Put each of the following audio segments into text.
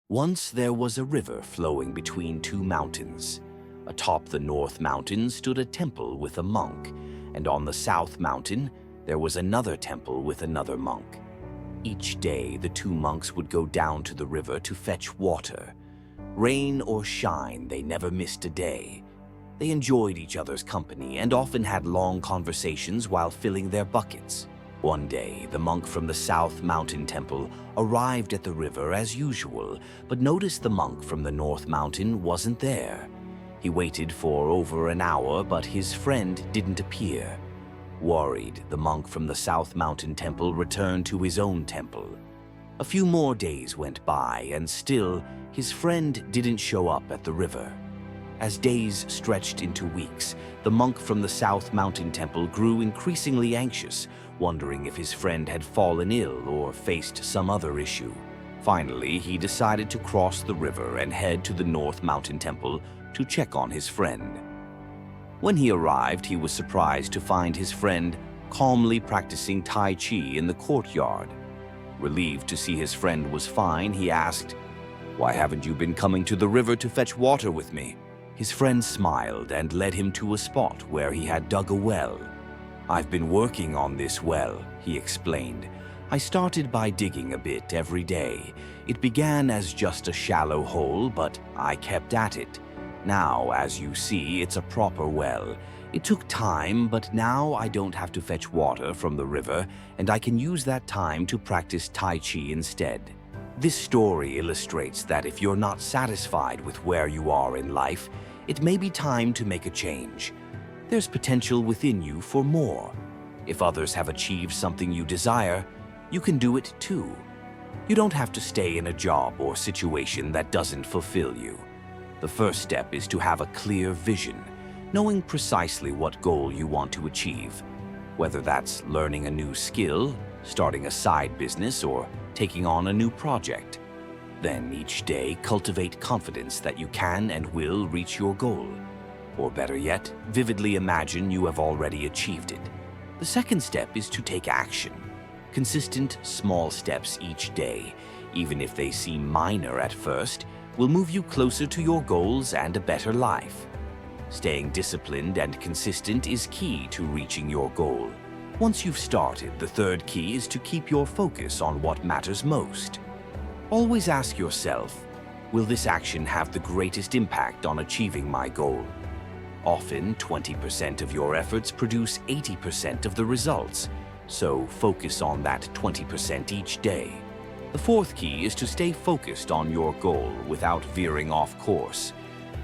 Once there was a river flowing between two mountains. Atop the north mountain stood a temple with a monk, and on the south mountain there was another temple with another monk. Each day the two monks would go down to the river to fetch water. Rain or shine, they never missed a day. They enjoyed each other's company and often had long conversations while filling their buckets. One day, the monk from the South Mountain Temple arrived at the river as usual, but noticed the monk from the North Mountain wasn't there. He waited for over an hour, but his friend didn't appear. Worried, the monk from the South Mountain Temple returned to his own temple. A few more days went by, and still, his friend didn't show up at the river. As days stretched into weeks, the monk from the South Mountain Temple grew increasingly anxious, wondering if his friend had fallen ill or faced some other issue. Finally, he decided to cross the river and head to the North Mountain Temple to check on his friend. When he arrived, he was surprised to find his friend calmly practicing Tai Chi in the courtyard. Relieved to see his friend was fine, he asked, "Why haven't you been coming to the river to fetch water with me?" His friend smiled and led him to a spot where he had dug a well. "I've been working on this well," he explained. "I started by digging a bit every day. It began as just a shallow hole, but I kept at it. Now, as you see, it's a proper well. It took time, but now I don't have to fetch water from the river, and I can use that time to practice Tai Chi instead." This story illustrates that if you're not satisfied with where you are in life, it may be time to make a change. There's potential within you for more. If others have achieved something you desire, you can do it too. You don't have to stay in a job or situation that doesn't fulfill you. The first step is to have a clear vision, knowing precisely what goal you want to achieve. Whether that's learning a new skill, starting a side business, or taking on a new project. Then each day, cultivate confidence that you can and will reach your goal. Or better yet, vividly imagine you have already achieved it. The second step is to take action. Consistent, small steps each day, even if they seem minor at first, will move you closer to your goals and a better life. Staying disciplined and consistent is key to reaching your goal. Once you've started, the third key is to keep your focus on what matters most. Always ask yourself, will this action have the greatest impact on achieving my goal? Often, 20% of your efforts produce 80% of the results, so focus on that 20% each day. The fourth key is to stay focused on your goal without veering off course.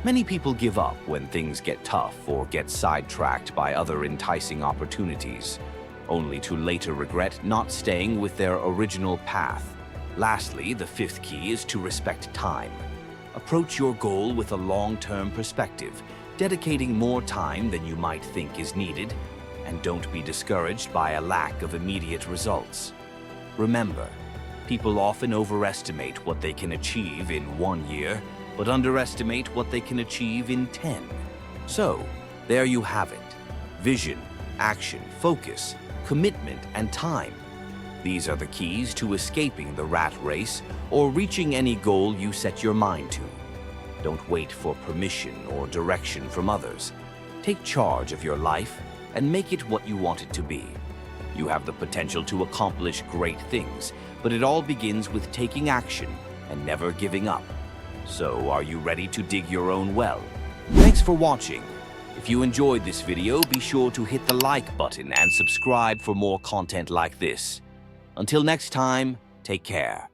Many people give up when things get tough or get sidetracked by other enticing opportunities, only to later regret not staying with their original path. Lastly, the fifth key is to respect time. Approach your goal with a long-term perspective, dedicating more time than you might think is needed, and don't be discouraged by a lack of immediate results. Remember, people often overestimate what they can achieve in 1 year, but underestimate what they can achieve in 10. So, there you have it. Vision, action, focus, commitment, and time. These are the keys to escaping the rat race or reaching any goal you set your mind to. Don't wait for permission or direction from others. Take charge of your life and make it what you want it to be. You have the potential to accomplish great things, but it all begins with taking action and never giving up. So, are you ready to dig your own well? Thanks for watching. If you enjoyed this video, be sure to hit the like button and subscribe for more content like this. Until next time, take care.